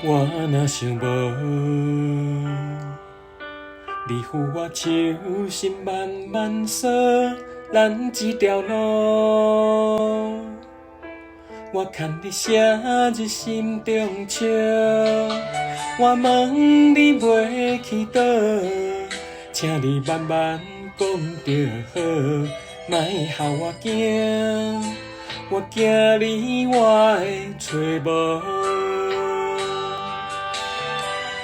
我若想无，你扶我手心慢慢扫，咱这条路。我牵你写入心中笑，我问你要去倒，请你慢慢讲就好，莫害我惊，我惊你我会找无。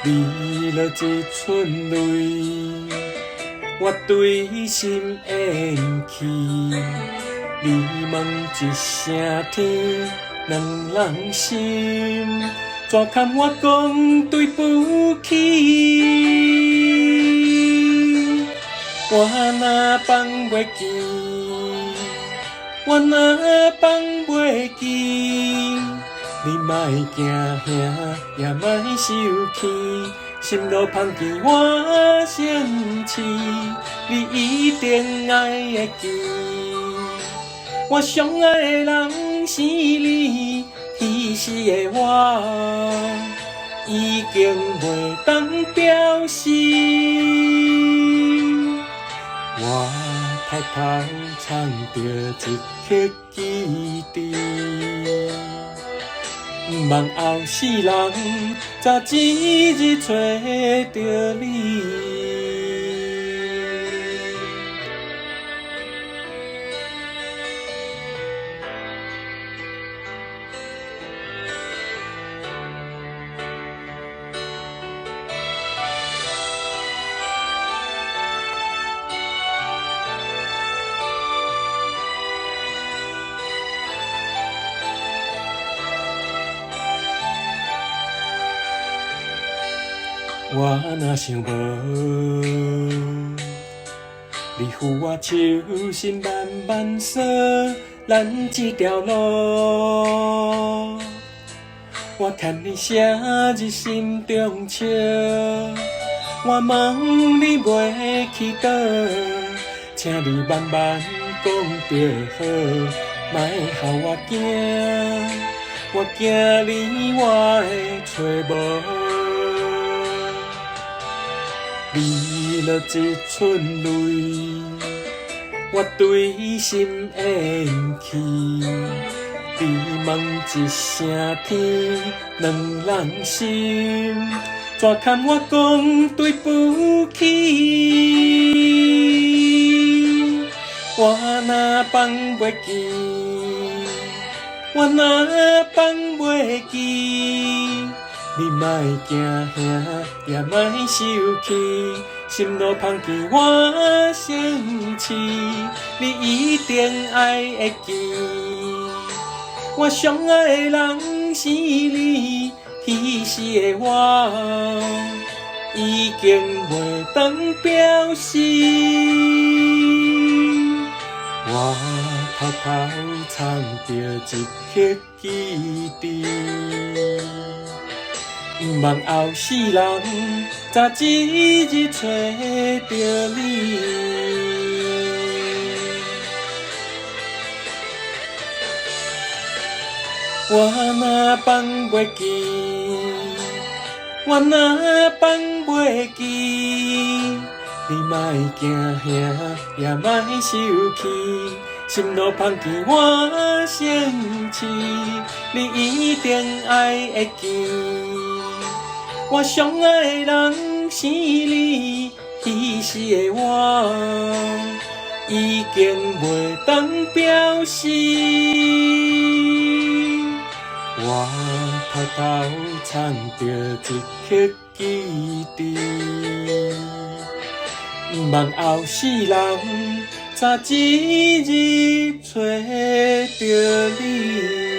你落一寸泪，我对心厌弃。你问一声天，两人心，怎堪我讲对不起？我若放袂记，我若放袂记。你莫惊兄，也莫生气，心路芳甜我先试，你一定爱会记。我上爱的人是你，彼时的我已经袂当表示。我抬头藏着一刻记忆。毋望后世人早一日找着你。我若想无，你扶我手心慢慢扫，咱这条路。我牵你写入心中笑，我问你要去倒，请你慢慢讲就好，莫害我惊，我惊你我会找无。你落一寸泪，我对心厌弃。你问一声天，两人心，怎堪我讲对不起？我若放袂记，我若放袂记。你莫惊兄，也莫生气，心路芳甜我先试，你一定爱会记。我上爱的人是你，彼时的我已经袂当表示。我偷偷藏着一刻记忆。毋望后世人早一日找着你。我若放袂记，我若放袂记，你莫惊兄，也莫生气。心路芳甜我先试，你一定爱会记。我上爱的人是你，彼时的我已经袂当表示。我偷偷藏着一刻记忆，毋望后世人早一日找着你。